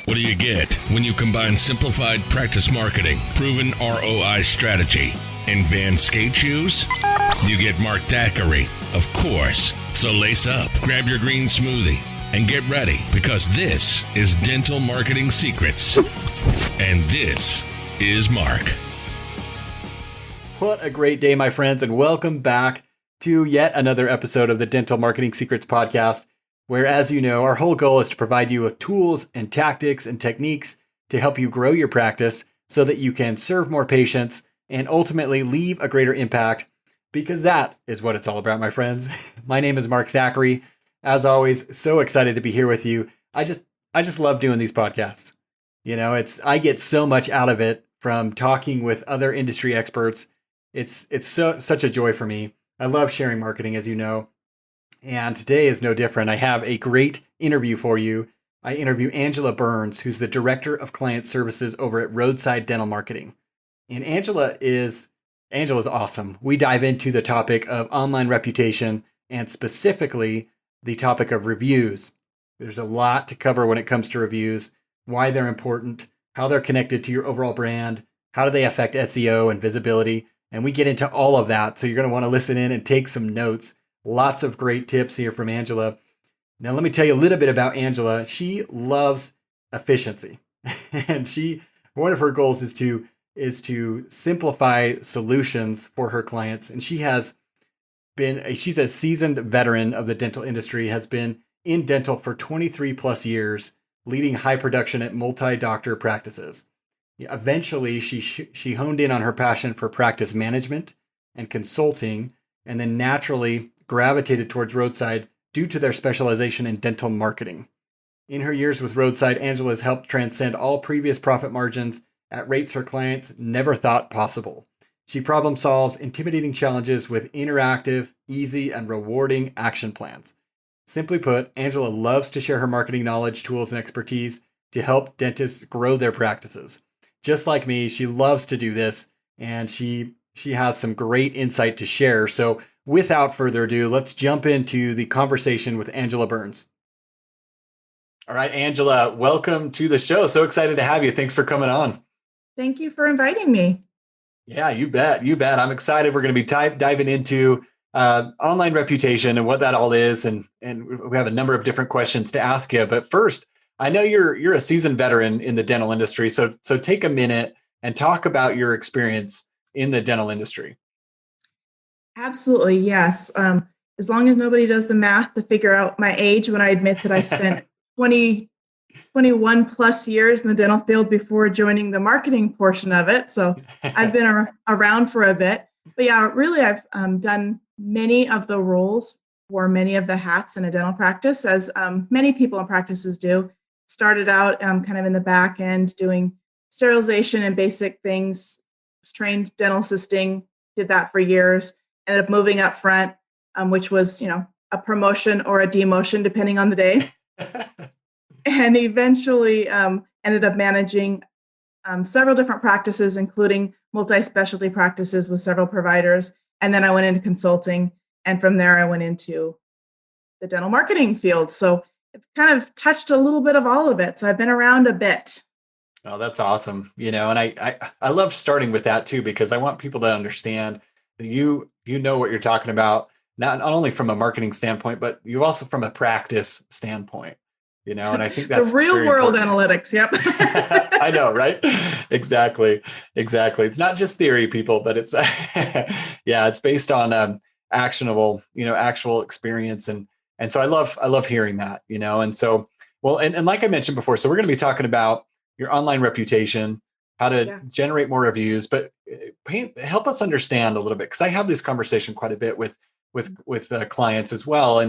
What do you get when you combine simplified practice marketing, proven ROI strategy, and Van skate shoes? You get Mark Thackeray, of course. So lace up, grab your green smoothie, and get ready, because this is Dental Marketing Secrets. And this is Mark. What a great day, my friends, and welcome back to yet another episode of the Dental Marketing Secrets podcast, where, as you know, our whole goal is to provide you with tools and tactics and techniques to help you grow your practice so that you can serve more patients and ultimately leave a greater impact, because that is what it's all about, my friends. My name is Mark Thackeray. As always, so excited to be here with you. I just love doing these podcasts. You know, I get so much out of it from talking with other industry experts. It's such a joy for me. I love sharing marketing, as you know. And today is no different. I have a great interview for you. I interview Angela Byrnes, who's the Director of Client Services over at Roadside Dental Marketing. And Angela's awesome. We dive into the topic of online reputation and specifically the topic of reviews. There's a lot to cover when it comes to reviews, why they're important, how they're connected to your overall brand, how do they affect SEO and visibility. And we get into all of that. So you're going to want to listen in and take some notes. Lots of great tips here from Angela. Now, let me tell you a little bit about Angela. She loves efficiency. And one of her goals is to simplify solutions for her clients. And she's a seasoned veteran of the dental industry, has been in dental for 23 plus years, leading high production at multi-doctor practices. Eventually, she honed in on her passion for practice management and consulting, and then naturally gravitated towards Roadside due to their specialization in dental marketing. In her years with Roadside, Angela has helped transcend all previous profit margins at rates her clients never thought possible. She problem solves intimidating challenges with interactive, easy, and rewarding action plans. Simply put, Angela loves to share her marketing knowledge, tools, and expertise to help dentists grow their practices. Just like me, she loves to do this, and she has some great insight to share. So without further ado, let's jump into the conversation with Angela Byrnes. All right, Angela, welcome to the show. So excited to have you. Thanks for coming on. Thank you for inviting me. Yeah, you bet. I'm excited. We're going to be diving into online reputation and what that all is. And we have a number of different questions to ask you. But first, I know you're a seasoned veteran in the dental industry. So take a minute and talk about your experience in the dental industry. Absolutely, yes. As long as nobody does the math to figure out my age when I admit that I spent 21 plus years in the dental field before joining the marketing portion of it. So I've been around for a bit. But yeah, really, I've done many of the roles, wore many of the hats in a dental practice, as many people in practices do. Started out kind of in the back end doing sterilization and basic things, was trained dental assisting, did that for years. Ended up moving up front, which was, a promotion or a demotion, depending on the day. And eventually ended up managing several different practices, including multi-specialty practices with several providers. And then I went into consulting. And from there, I went into the dental marketing field. So I've kind of touched a little bit of all of it. So I've been around a bit. Oh, that's awesome. And I love starting with that too, because I want people to understand that you know what you're talking about, not only from a marketing standpoint, but you also from a practice standpoint, and I think that's the real world analytics. Yep. I know, right? Exactly. It's not just theory, people, but it's, it's based on actionable, actual experience. And so I love hearing that, and so, well, and like I mentioned before, so we're going to be talking about your online reputation, how to generate more reviews, but help us understand a little bit, because I have this conversation quite a bit with clients as well.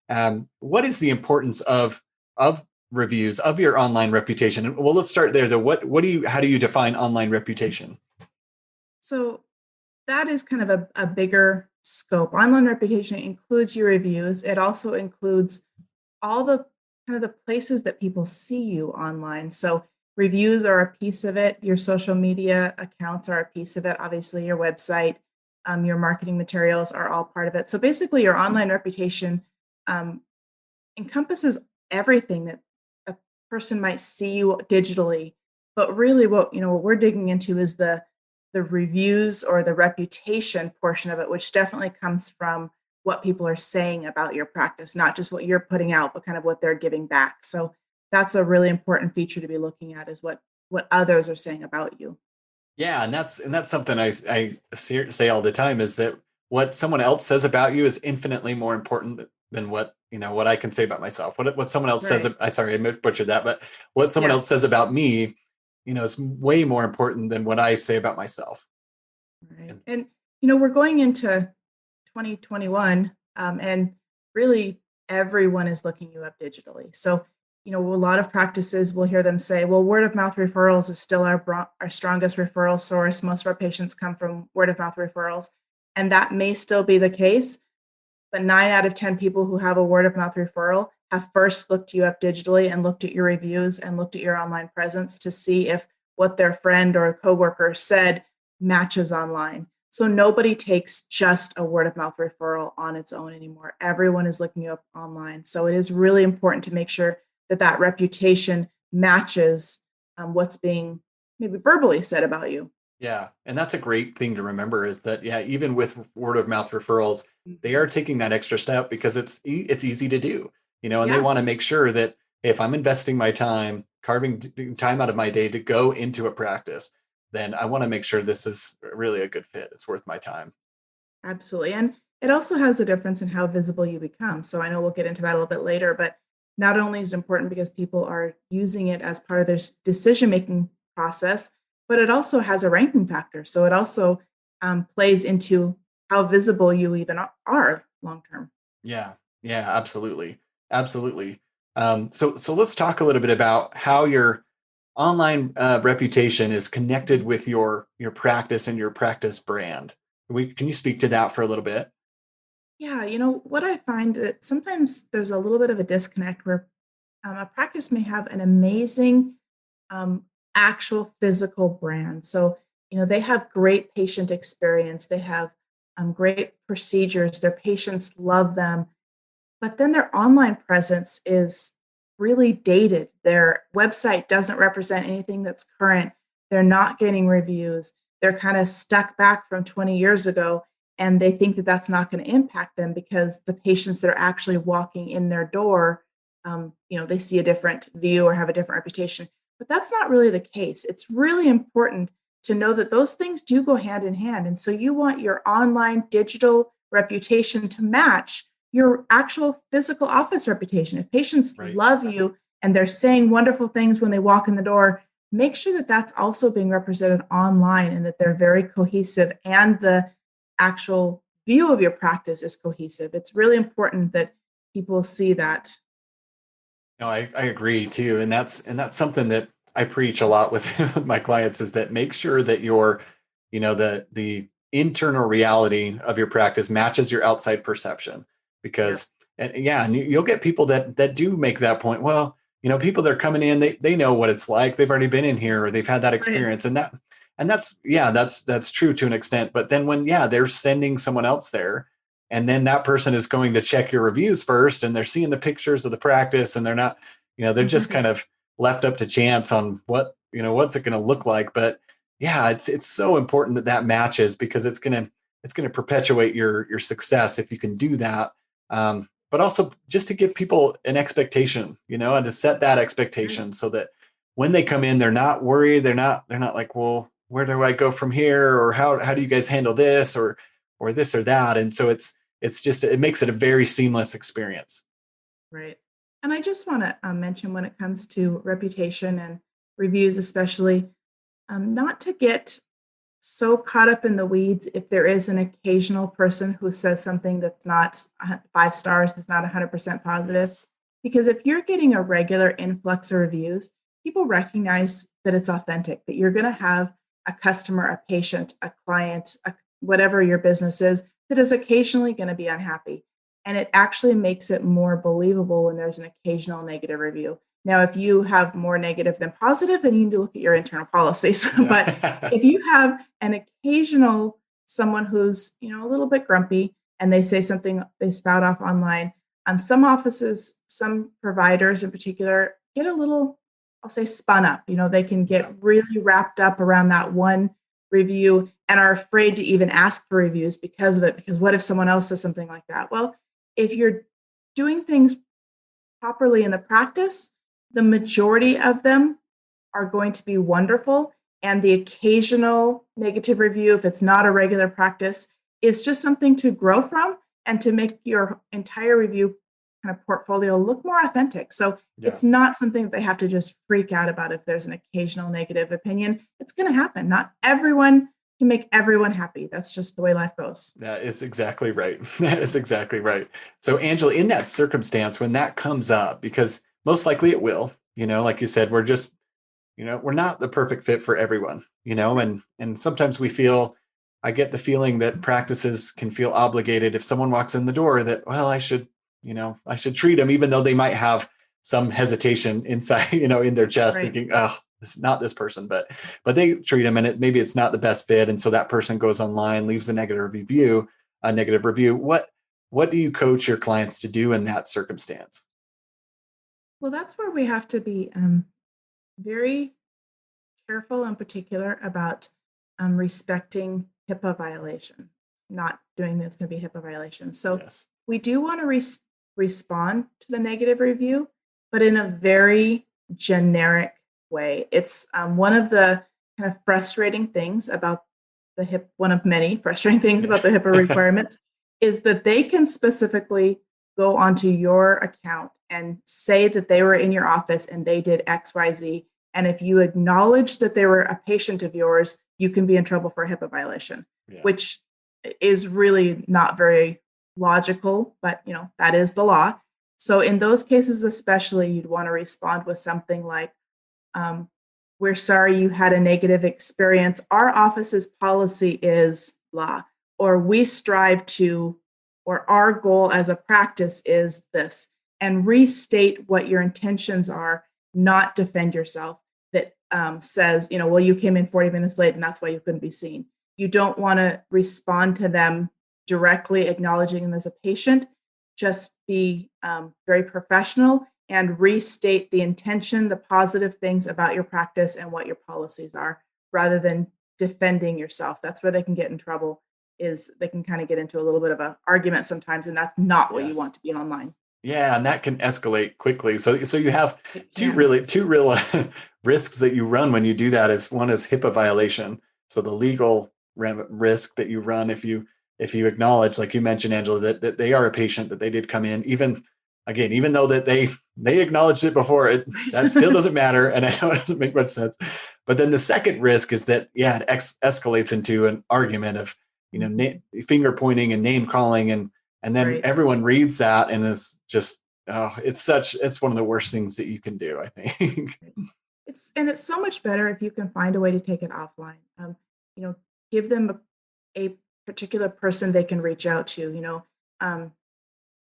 And what is the importance of reviews, of your online reputation? Well, let's start there. How do you define online reputation? So that is kind of a bigger scope. Online reputation includes your reviews. It also includes all the kind of the places that people see you online. So reviews are a piece of it. Your social media accounts are a piece of it. Obviously, your website, your marketing materials are all part of it. So basically, your online reputation encompasses everything that a person might see you digitally, but really what we're digging into is the reviews or the reputation portion of it, which definitely comes from what people are saying about your practice, not just what you're putting out, but kind of what they're giving back. So that's a really important feature to be looking at, is what others are saying about you. Yeah, and that's something I say all the time, is that what someone else says about you is infinitely more important than what I can say about myself. What someone else says, Right. I sorry, I butchered that, but what someone Yeah. else says about me, is way more important than what I say about myself. Right. And And we're going into 2021, and really everyone is looking you up digitally. So, a lot of practices will hear them say, well, word of mouth referrals is still our strongest referral source. Most of our patients come from word of mouth referrals. And that may still be the case, but 9 out of 10 people who have a word of mouth referral have first looked you up digitally and looked at your reviews and looked at your online presence to see if what their friend or coworker said matches online. So nobody takes just a word of mouth referral on its own anymore. Everyone is looking you up online. So it is really important to make sure that reputation matches what's being maybe verbally said about you. yeah, and that's a great thing to remember, is that, yeah, even with word of mouth referrals, they Mhm. are taking that extra step because it's easy to do, and they Yeah. want to make sure that if I'm investing my time, carving time out of my day to go into a practice, then I want to make sure this is really a good fit. It's worth my time. Absolutely. And it also has a difference in how visible you become. So I know we'll get into that a little bit later, but not only is it important because people are using it as part of their decision making process, but it also has a ranking factor. So it also plays into how visible you even are long term. Yeah, yeah, absolutely, absolutely. So let's talk a little bit about how your online reputation is connected Mhm. with your practice and your practice brand. Can you speak to that for a little bit? Yeah, what I find that sometimes there's a little bit of a disconnect where a practice may have an amazing um, actual physical brand. So, they have great patient experience, they have great procedures, their patients love them, but then their online presence is really dated. Their website doesn't represent anything that's current. They're not getting reviews. They're kind of stuck back from 20 years ago, and they think that that's not going to impact them because the patients that are actually walking in their door, they see a different view or have a different reputation. But that's not really the case. It's really important to know that those things do go hand in hand. And so you want your online digital reputation to match your actual physical office reputation. If patients Right. love you and they're saying wonderful things when they walk in the door, make sure that that's also being represented online and that they're very cohesive and the actual view of your practice is cohesive. It's really important that people see that. No, I agree too, and that's something that I preach a lot with, with my clients, is that make sure that the internal reality of your practice matches your outside perception, Yeah. because and yeah, and you'll get people that do make that point. Well, people that are coming in, they know what it's like. They've already been in here, or they've had that Right. experience, and that's yeah, that's true to an extent. But then when they're sending someone else there, and then that person is going to check your reviews first, and they're seeing the pictures of the practice, and they're not, they're just kind of left up to chance on what's it going to look like. But yeah, it's so important that matches, because it's going to perpetuate your success if you can do that. But also just to give people an expectation, and to set that Right. expectation so that when they come in, they're not worried. They're not like, well, where do I go from here, or how do you guys handle this, or this or that. And so it makes it a very seamless experience. Right. And I just want to mention when it comes to reputation and reviews, especially, not to get so caught up in the weeds if there is an occasional person who says something that's not 5 stars, that's not 100% positive. Yes. Because if you're getting a regular influx of reviews, people recognize that it's authentic, that you're going to have a customer, a patient, a client, whatever your business is, that is occasionally going to be unhappy. And it actually makes it more believable when there's an occasional negative review. Now, if you have more negative than positive, then you need to look at your internal policies. But Yeah. if you have an occasional someone who's a little bit grumpy and they say something, they spout off online, some offices, some providers in particular, get a little I'll say spun up. They can get really wrapped up around that one review and are afraid to even ask for reviews because of it. Because what if someone else says something like that? Well, if you're doing things properly in the practice, the majority of them are going to be wonderful. And the occasional negative review, if it's not a regular practice, is just something to grow from and to make your entire review kind of portfolio look more authentic. So it's not something that they have to just freak out about if there's an occasional negative opinion. It's going to happen. Not everyone can make everyone happy. That's just the way life goes. That is exactly right. That is exactly right. So Angela, in that circumstance, when that comes up, because most likely it will, like you said, we're just, we're not the perfect fit for everyone, and sometimes I get the feeling that practices can feel obligated if someone walks in the door that, well, I should treat them, even though they might have some hesitation inside, in their chest, thinking, oh, it's not this person, but they treat them, and maybe it's not the best fit. And so that person goes online, leaves a negative review. What do you coach your clients to do in that circumstance? Well, that's where we have to be very careful and particular about respecting HIPAA violation. Not doing this going to be HIPAA violation. So we do want to respond to the negative review, but in a very generic way. It's one of the kind of frustrating things about one of many frustrating things about the HIPAA requirements is that they can specifically go onto your account and say that they were in your office and they did XYZ. And if you acknowledge that they were a patient of yours, you can be in trouble for a HIPAA violation, which is really not very logical, but that is the law. So in those cases, especially, you'd want to respond with something like, we're sorry you had a negative experience. Our office's policy is blah, or we strive to, or our goal as a practice is this, and restate what your intentions are, not defend yourself. That says, well, you came in 40 minutes late and that's why you couldn't be seen. You don't want to respond to them directly acknowledging them as a patient. Just be very professional and restate the intention, the positive things about your practice and what your policies are, rather than defending yourself. That's where they can get in trouble, is they can kind of get into a little bit of an argument sometimes, and that's not what you want to be online. Yeah, and that can escalate quickly. So you have two real risks that you run when you do that. Is one is HIPAA violation. So the legal risk that you run if you acknowledge, like you mentioned, Angela, that they are a patient, that they did come in, even though that they acknowledged it before, that still doesn't matter. And I know it doesn't make much sense. But then the second risk is that, it escalates into an argument of, finger pointing and name calling. And then everyone reads that and it's just, it's one of the worst things that you can do, I think. It's so much better if you can find a way to take it offline. Give them a particular person they can reach out to.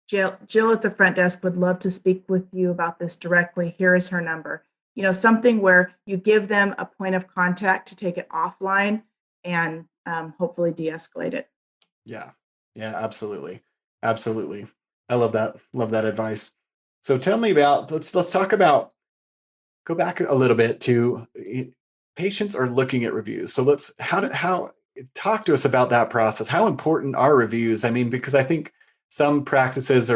Jill at the front desk would love to speak with you about this directly. Here is her number. Something where you give them a point of contact to take it offline and hopefully de-escalate it. Yeah, absolutely. Absolutely. I love that. Love that advice. So tell me about, let's talk about, go back a little bit to patients are looking at reviews. So talk to us about that process. How important are reviews? I mean, because I think some practices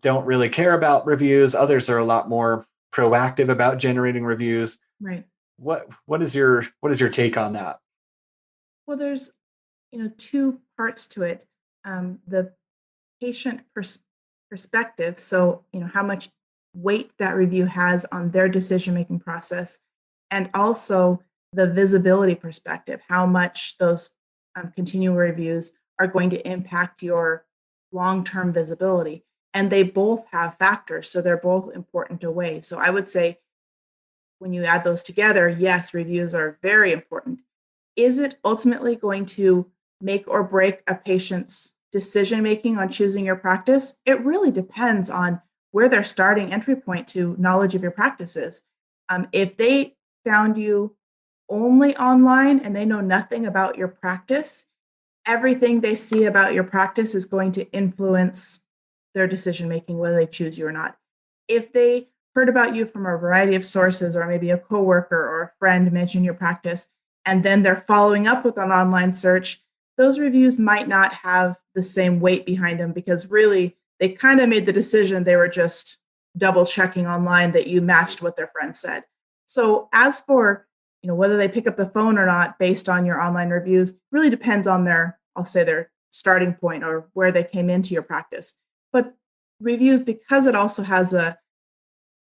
don't really care about reviews. Others are a lot more proactive about generating reviews. Right. What is your take on that? Well, there's, two parts to it. The patient perspective. So, how much weight that review has on their decision-making process, and also the visibility perspective, how much those continual reviews are going to impact your long-term visibility. And they both have factors, so they're both important to weigh. So I would say when you add those together, yes, reviews are very important. Is it ultimately going to make or break a patient's decision-making on choosing your practice? It really depends on where their starting entry point to knowledge of your practice is. If they found you only online and they know nothing about your practice, everything they see about your practice is going to influence their decision-making, whether they choose you or not. If they heard about you from a variety of sources, or maybe a coworker or a friend mentioned your practice, and then they're following up with an online search, those reviews might not have the same weight behind them because really they kind of made the decision. They were just double checking online that you matched what their friend said. So as for whether they pick up the phone or not based on your online reviews really depends on I'll say their starting point or where they came into your practice. But reviews, because it also has a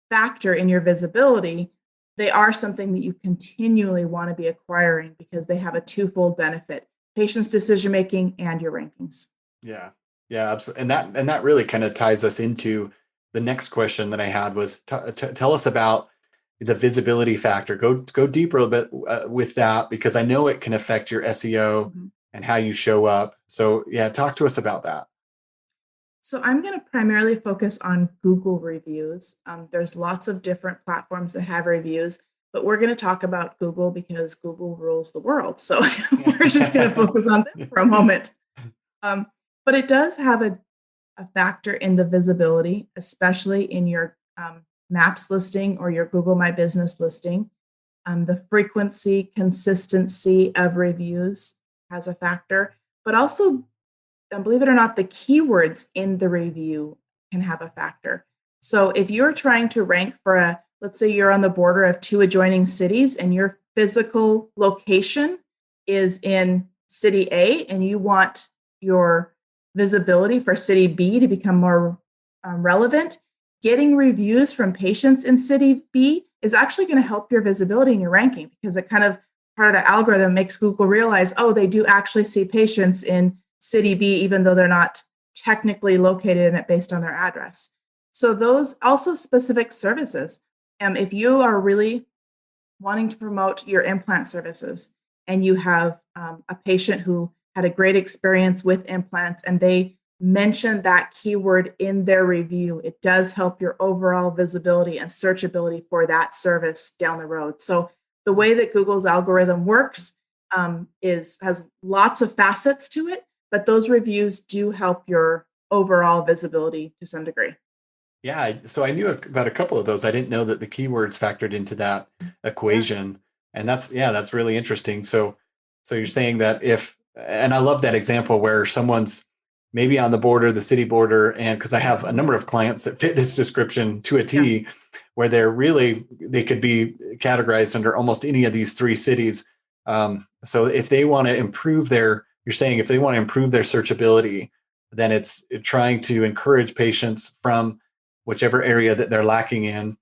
factor in your visibility, they are something that you continually want to be acquiring because they have a twofold benefit: patients' decision making and your rankings. Yeah. Yeah, absolutely. And that really kind of ties us into the next question that I had was tell us about the visibility factor. Go deeper a bit with that because I know it can affect your SEO Mhm. and how you show up. So yeah, talk to us about that. So I'm going to primarily focus on Google reviews. There's lots of different platforms that have reviews, but we're going to talk about Google because Google rules the world. So we're just going to focus on them for a moment. Um, but it does have a factor in the visibility, especially in your Maps listing or your Google My Business listing. The frequency, consistency of reviews has a factor, but also, and believe it or not, the keywords in the review can have a factor. So if you're trying to rank for let's say you're on the border of two adjoining cities and your physical location is in city A and you want your visibility for city B to become more relevant, getting reviews from patients in city B is actually going to help your visibility and your ranking because it kind of part of the algorithm makes Google realize, oh, they do actually see patients in city B, even though they're not technically located in it based on their address. So those also specific services. If you are really wanting to promote your implant services and you have a patient who had a great experience with implants and they mention that keyword in their review, it does help your overall visibility and searchability for that service down the road. So the way that Google's algorithm works has lots of facets to it, but those reviews do help your overall visibility to some degree. Yeah, so I knew about a couple of those. I didn't know that the keywords factored into that Yeah. equation. And that's really interesting. So you're saying that and I love that example where someone's maybe on the border, the city border, and because I have a number of clients that fit this description to a Yeah. T, where they could be categorized under almost any of these three cities. So if they want to improve you're saying if they want to improve their searchability, then it's trying to encourage patients from whichever area that they're lacking in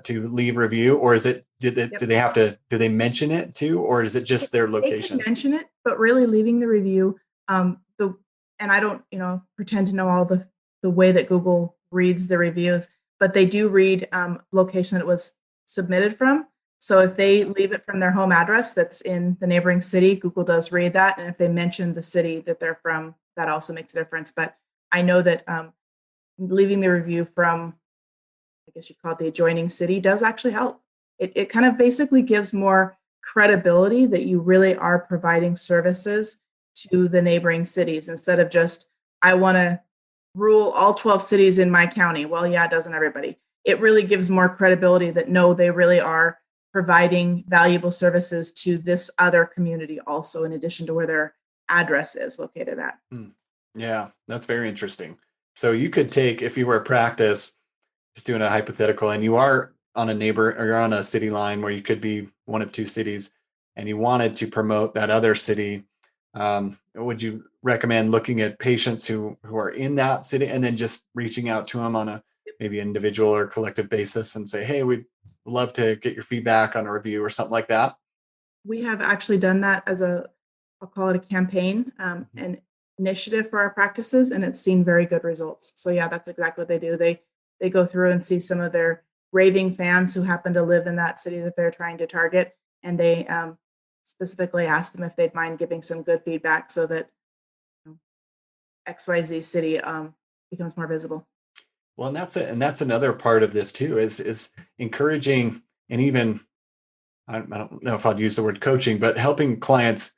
to leave review, or is it Yep. do they mention it too, or is it just their They could location? mention it, but really leaving the review, the and I don't, pretend to know all the way that Google reads the reviews, but they do read location that it was submitted from. So if they leave it from their home address that's in the neighboring city, Google does read that, and if they mention the city that they're from, that also makes a difference. But I know that leaving the review from, I guess you call it the adjoining city, does actually help. It kind of basically gives more credibility that you really are providing services to the neighboring cities instead of just, I want to rule all 12 cities in my county. Well, yeah, doesn't everybody? It really gives more credibility that no, they really are providing valuable services to this other community also, in addition to where their address is located at. Hmm. Yeah, that's very interesting. So you could take, if you were a practice, just doing a hypothetical, and you are on a neighbor or you're on a city line where you could be one of two cities, and you wanted to promote that other city, would you recommend looking at patients who are in that city and then just reaching out to them on a maybe individual or collective basis and say, hey, we'd love to get your feedback on a review or something like that? We have actually done that as I'll call it a campaign, an initiative for our practices, and it's seen very good results. So yeah, that's exactly what they do. They go through and see some of their raving fans who happen to live in that city that they're trying to target, and they specifically ask them if they'd mind giving some good feedback so that you know, XYZ city becomes more visible. Well, and that's another part of this too, is encouraging, and even I don't know if I'd use the word coaching, but helping clients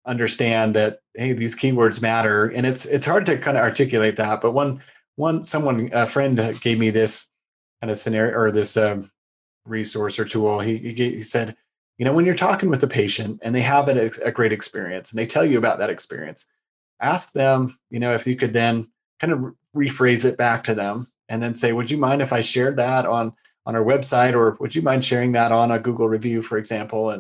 understand that, hey, these keywords matter. And it's hard to kind of articulate that. But a friend gave me this kind of scenario or this resource or tool. He said, when you're talking with a patient and they have a great experience and they tell you about that experience, ask them, if you could then kind of rephrase it back to them and then say, would you mind if I shared that on our website, or would you mind sharing that on a Google review, for example,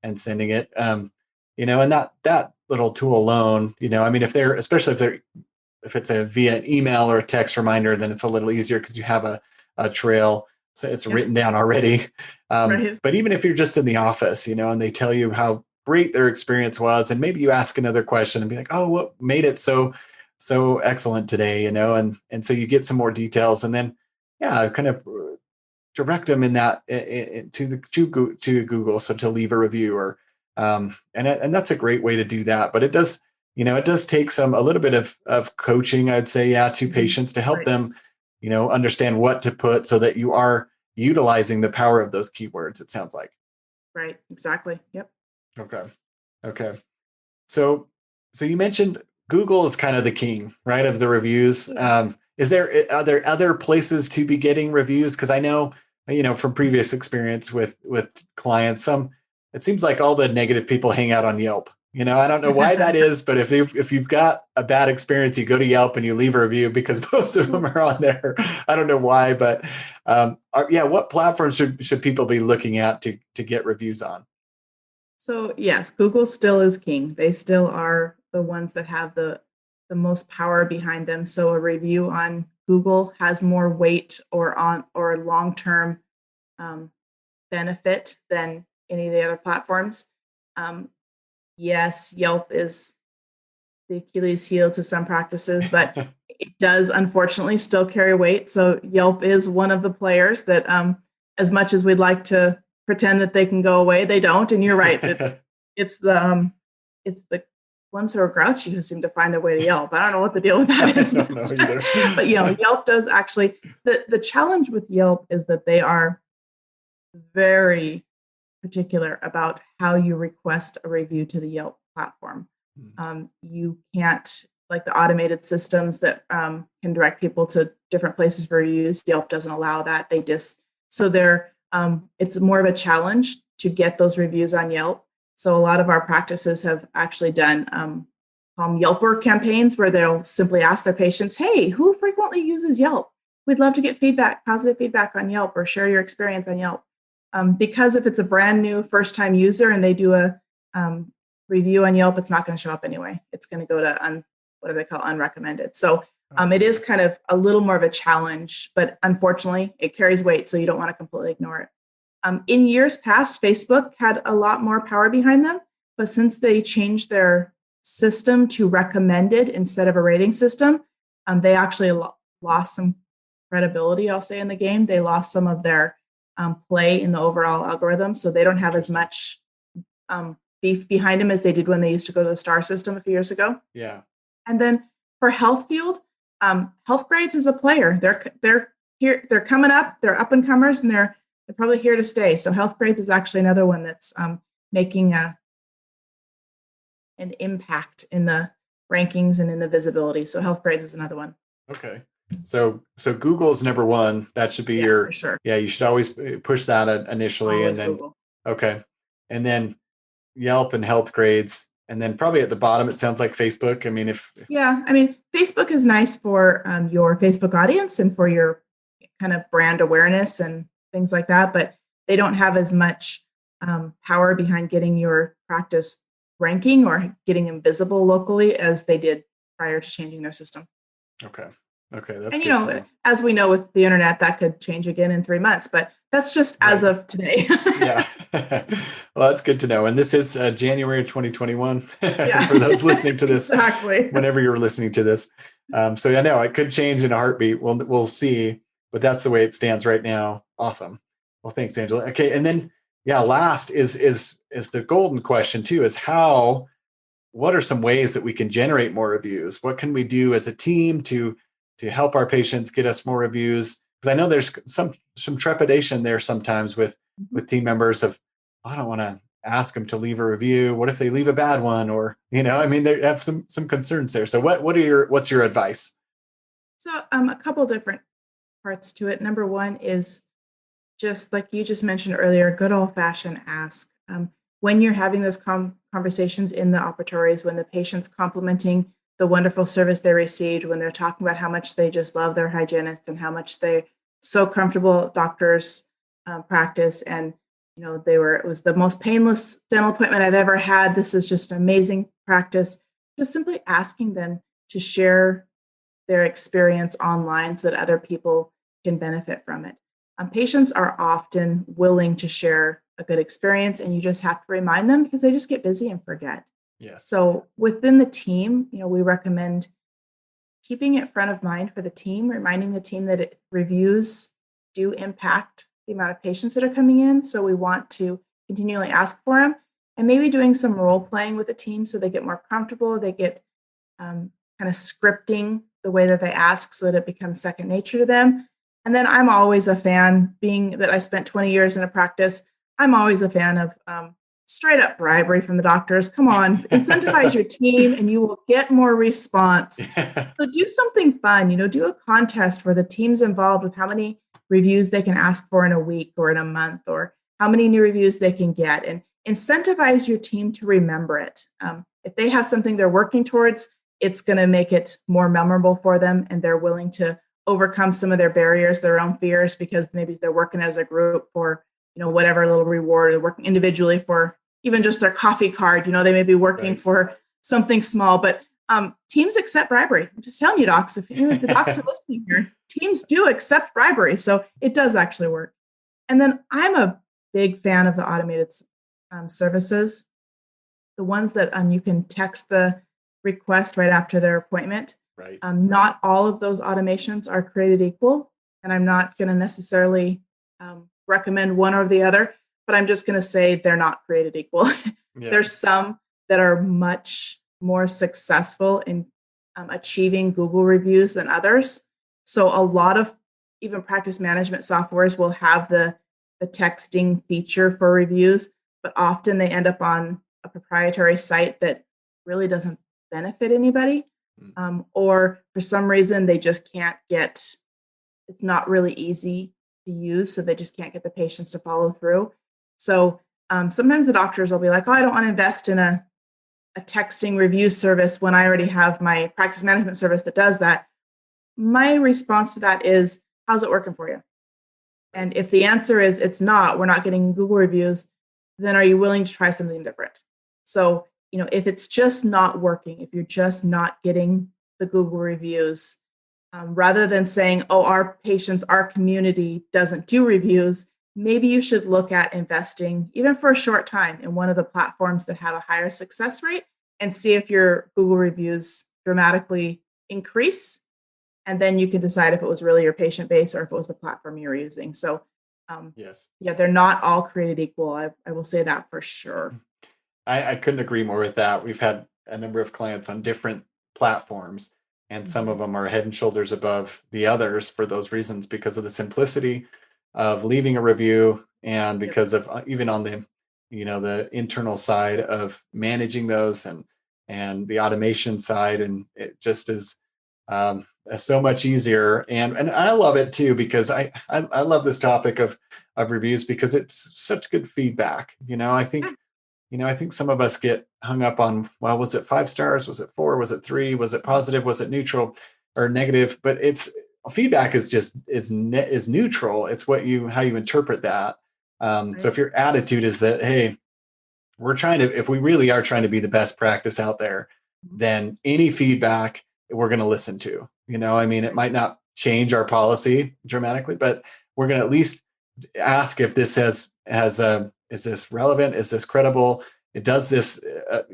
and sending it, and that little tool alone, especially if it's via an email or a text reminder, then it's a little easier because you have a trail. So it's written down already. Right. But even if you're just in the office, and they tell you how great their experience was, and maybe you ask another question and be like, oh, what made it so excellent today, and so you get some more details, and then kind of direct them in that to Google, so to leave a review, or and that's a great way to do that. But it does take a little bit of coaching, I'd say, to patients to help them understand what to put so that you are utilizing the power of those keywords, it sounds like. Right. Exactly. Yep. Okay. So you mentioned Google is kind of the king, right, of the reviews. Yeah. Are there other places to be getting reviews? Because I know, from previous experience with clients, it seems like all the negative people hang out on Yelp. I don't know why that is, but if you've got a bad experience, you go to Yelp and you leave a review because most of them are on there. I don't know why, but what platforms should people be looking at to get reviews on? So yes, Google still is king. They still are the ones that have the most power behind them. So a review on Google has more weight or long-term benefit than any of the other platforms. Yes, Yelp is the Achilles heel to some practices, but it does unfortunately still carry weight. So Yelp is one of the players that, as much as we'd like to pretend that they can go away, they don't. And you're right. It's the ones who are grouchy who seem to find their way to Yelp. I don't know what the deal with that is. I don't know either. But Yelp does actually. The challenge with Yelp is that they are very particular about how you request a review to the Yelp platform. You can't, like the automated systems that can direct people to different places for reviews. Yelp doesn't allow that. It's more of a challenge to get those reviews on Yelp. So a lot of our practices have actually done Yelper campaigns where they'll simply ask their patients, hey, who frequently uses Yelp? We'd love to get positive feedback on Yelp, or share your experience on Yelp. Because if it's a brand new first-time user and they do a review on Yelp, it's not going to show up anyway. It's going to go to what do they call unrecommended. So it is kind of a little more of a challenge, but unfortunately, it carries weight, so you don't want to completely ignore it. In years past, Facebook had a lot more power behind them, but since they changed their system to recommended instead of a rating system, they actually lost some credibility, I'll say, in the game. They lost some of their play in the overall algorithm. So they don't have as much beef behind them as they did when they used to go to the star system a few years ago. Yeah. And then for Health Field, Health Grades is a player. They're here. They're coming up. They're up and comers, and they're probably here to stay. So Health Grades is actually another one that's making an impact in the rankings and in the visibility. So Health Grades is another one. Okay. So Google's number one. That should be your, for sure. Yeah, you should always push that initially. Always and then Google. Okay. And then Yelp and Health Grades. And then probably at the bottom, it sounds like Facebook. I mean, Facebook is nice for your Facebook audience and for your kind of brand awareness and things like that, but they don't have as much power behind getting your practice ranking or getting them visible locally as they did prior to changing their system. Okay. That's and as we know with the internet, that could change again in 3 months, but that's just as of today. Yeah. Well, that's good to know. And this is January 2021 Yeah. for those listening to this. Exactly. Whenever you're listening to this. So yeah, no, it could change in a heartbeat. We'll see, but that's the way it stands right now. Awesome. Well, thanks, Angela. Okay. And then, last is the golden question too, is what are some ways that we can generate more reviews? What can we do as a team to help our patients get us more reviews? Because I know there's some trepidation there sometimes with team members of, I don't want to ask them to leave a review. What if they leave a bad one? Or, they have some concerns there. So what's your advice? So a couple different parts to it. Number one is just like you just mentioned earlier, good old fashioned ask. When you're having those conversations in the operatories, when the patient's complimenting the wonderful service they received, when they're talking about how much they just love their hygienist and how much they're so comfortable at doctor's practice, and it was the most painless dental appointment I've ever had. This is just amazing practice. Just simply asking them to share their experience online so that other people can benefit from it. Patients are often willing to share a good experience, and you just have to remind them because they just get busy and forget. Yes. So within the team, we recommend keeping it front of mind for the team, reminding the team that reviews do impact the amount of patients that are coming in. So we want to continually ask for them, and maybe doing some role playing with the team so they get more comfortable. They get kind of scripting the way that they ask so that it becomes second nature to them. And then I'm always a fan, being that I spent 20 years in a practice, I'm always a fan of straight up bribery from the doctors. Come on, incentivize your team and you will get more response. So do something fun, do a contest where the team's involved with how many reviews they can ask for in a week or in a month, or how many new reviews they can get, and incentivize your team to remember it. If they have something they're working towards, it's going to make it more memorable for them, and they're willing to overcome some of their barriers, their own fears, because maybe they're working as a group for, whatever little reward, or working individually for even just their coffee card. They may be working for something small, but teams accept bribery. I'm just telling you, docs, if the docs are listening here, teams do accept bribery. So it does actually work. And then I'm a big fan of the automated services, the ones that you can text the request right after their appointment. Right. Not all of those automations are created equal, and I'm not going to necessarily recommend one or the other, but I'm just going to say they're not created equal. Yeah. There's some that are much more successful in achieving Google reviews than others. So a lot of even practice management softwares will have the texting feature for reviews, but often they end up on a proprietary site that really doesn't benefit anybody. Or for some reason, they just can't it's not really easy to use, so they just can't get the patients to follow through. So sometimes the doctors will be like, oh, I don't want to invest in a texting review service when I already have my practice management service that does that. My response to that is, how's it working for you? And if the answer is it's not, we're not getting Google reviews, then are you willing to try something different? So, if it's just not working, if you're just not getting the Google reviews, rather than saying, oh, our patients, our community doesn't do reviews, maybe you should look at investing, even for a short time, in one of the platforms that have a higher success rate, and see if your Google reviews dramatically increase. And then you can decide if it was really your patient base or if it was the platform you were using. So, yes, yeah, they're not all created equal. I will say that for sure. I couldn't agree more with that. We've had a number of clients on different platforms, and some of them are head and shoulders above the others for those reasons, because of the simplicity of leaving a review, and because of even on the the internal side of managing those, and the automation side, and it just is so much easier. And I love it too, because I love this topic of reviews, because it's such good feedback. I think some of us get hung up on, well, was it 5 stars? Was it 4? Was it 3? Was it positive? Was it neutral or negative? But feedback is just is neutral. It's how you interpret that. So if your attitude is that, hey, if we really are trying to be the best practice out there, then any feedback we're going to listen to. It might not change our policy dramatically, but we're going to at least ask if this is this relevant? Is this credible? Does this,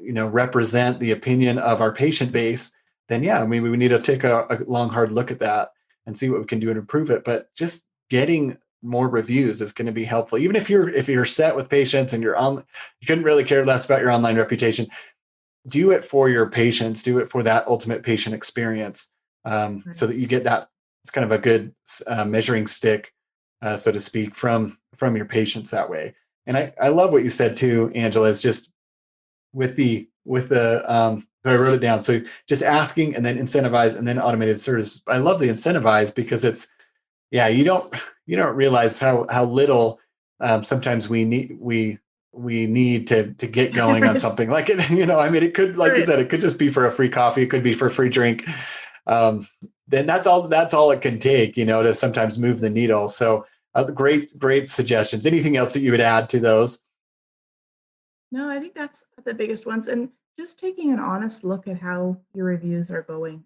represent the opinion of our patient base? Then, yeah, we need to take a long, hard look at that and see what we can do to improve it. But just getting more reviews is going to be helpful. Even if you're set with patients and you couldn't really care less about your online reputation, do it for your patients, do it for that ultimate patient experience, so that you get that. It's kind of a good measuring stick, so to speak, from your patients that way. And I love what you said too, Angela, is just with the I wrote it down. So just asking, and then incentivize, and then automated service. I love the incentivize, because Yeah, you don't realize how little sometimes we need to get going on Right. something like it. I mean, it could, like you Right. said, it could just be for a free coffee, it could be for a free drink. Then that's all it can take, to sometimes move the needle. So great suggestions. Anything else that you would add to those? No, I think that's the biggest ones. And just taking an honest look at how your reviews are going.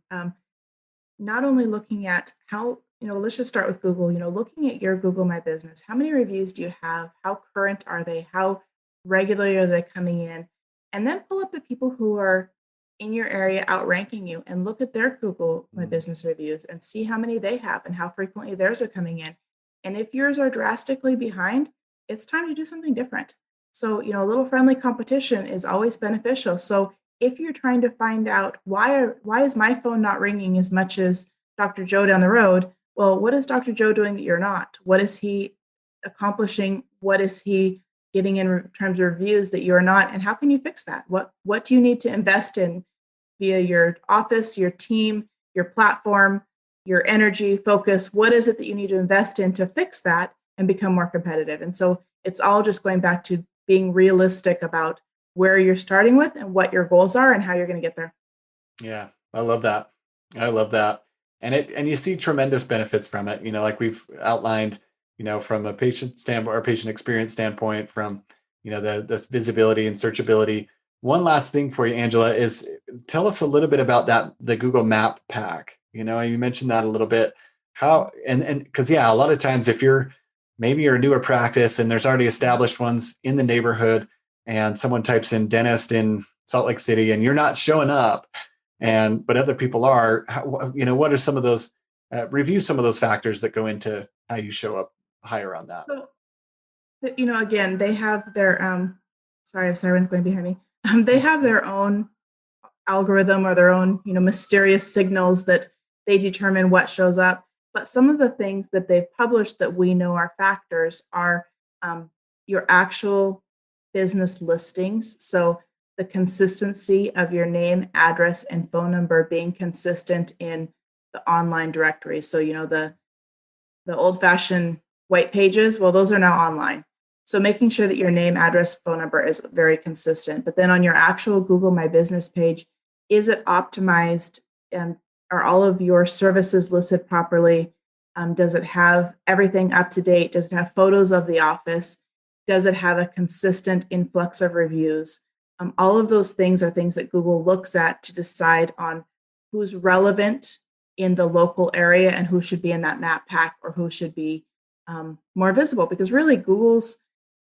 Not only looking at how, let's just start with Google, looking at your Google My Business. How many reviews do you have? How current are they? How regularly are they coming in? And then pull up the people who are in your area outranking you and look at their Google My Mm, Business reviews and see how many they have and how frequently theirs are coming in. And if yours are drastically behind, it's time to do something different. So, a little friendly competition is always beneficial. So, if you're trying to find out why is my phone not ringing as much as Dr. Joe down the road, well, what is Dr. Joe doing that you're not? What is he accomplishing? What is he getting in terms of reviews that you're not? And how can you fix that? What do you need to invest in via your office, your team, your platform, your energy, focus? What is it that you need to invest in to fix that and become more competitive? And so it's all just going back to being realistic about where you're starting with and what your goals are and how you're going to get there. yeah, I love that. I love that. And you see tremendous benefits from it, like we've outlined, from a patient standpoint or patient experience standpoint, from, the visibility and searchability. One last thing for you, Angela, is tell us a little bit about the Google Map pack. You mentioned that a little bit. How, and because, yeah, a lot of times if maybe you're a newer practice and there's already established ones in the neighborhood, and someone types in dentist in Salt Lake City and you're not showing up, but other people are, what are some of those, review some of those factors that go into how you show up higher on that. So, again, they have their, sorry, I have sirens going behind me. They have their own algorithm or their own, mysterious signals that they determine what shows up. But some of the things that they've published that we know are factors are your actual business listings. So the consistency of your name, address, and phone number being consistent in the online directory. So, the old fashioned white pages, well, those are now online. So making sure that your name, address, phone number is very consistent. But then on your actual Google My Business page, is it optimized? And are all of your services listed properly? Does it have everything up to date? Does it have photos of the office? Does it have a consistent influx of reviews? All of those things are things that Google looks at to decide on who's relevant in the local area and who should be in that map pack or who should be more visible. Because really, Google's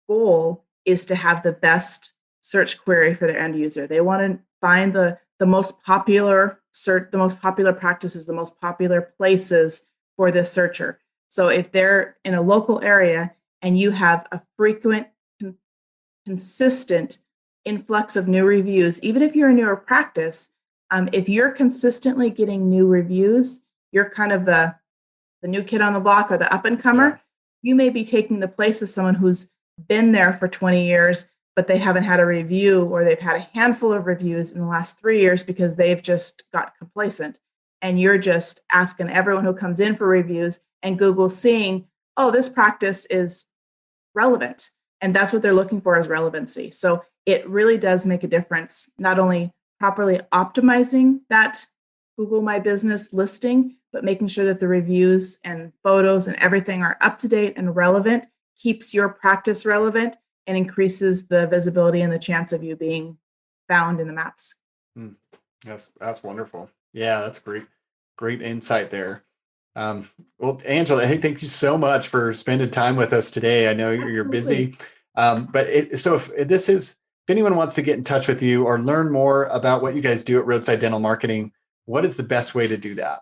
goal is to have the best search query for their end user. They want to find the most popular search, the most popular practices, the most popular places for this searcher. So if they're in a local area and you have a frequent, consistent influx of new reviews, even if you're a newer practice, if you're consistently getting new reviews, you're kind of the new kid on the block or the up and comer. Yeah. You may be taking the place of someone who's been there for 20 years, but they haven't had a review, or they've had a handful of reviews in the last 3 years because they've just got complacent. And you're just asking everyone who comes in for reviews, and Google's seeing, oh, this practice is relevant. And that's what they're looking for, is relevancy. So it really does make a difference, not only properly optimizing that Google My Business listing, but making sure that the reviews and photos and everything are up to date and relevant, keeps your practice relevant, and increases the visibility and the chance of you being found in the maps. Mm, that's wonderful. Yeah, that's great insight there. Well, Angela, hey, thank you so much for spending time with us today. I know you're Absolutely. busy, but if anyone wants to get in touch with you or learn more about what you guys do at Roadside Dental Marketing, what is the best way to do that?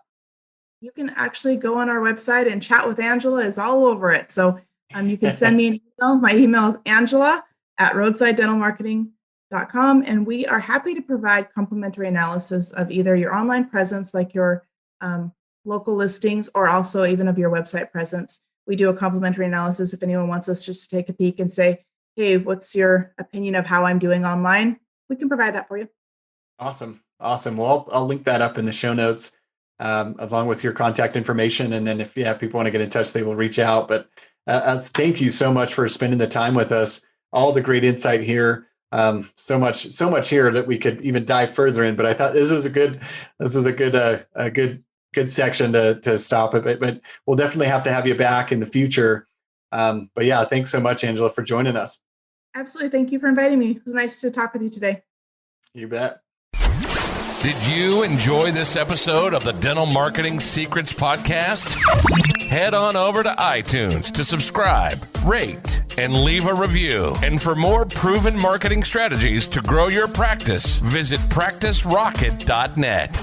You can actually go on our website, and Chat with Angela is all over it. So you can send me an email. My email is angela@roadsidedentalmarketing.com. And we are happy to provide complimentary analysis of either your online presence, like your local listings, or also even of your website presence. We do a complimentary analysis if anyone wants us just to take a peek and say, hey, what's your opinion of how I'm doing online? We can provide that for you. Awesome. Well, I'll link that up in the show notes. along with your contact information. And then if people want to get in touch, they will reach out. But thank you so much for spending the time with us. All the great insight here. So much here that we could even dive further in. But I thought this was a good section to stop it. But we'll definitely have to have you back in the future. But yeah, thanks so much, Angela, for joining us. Absolutely. Thank you for inviting me. It was nice to talk with you today. You bet. Did you enjoy this episode of the Dental Marketing Secrets Podcast? Head on over to iTunes to subscribe, rate, and leave a review. And for more proven marketing strategies to grow your practice, visit practicerocket.net.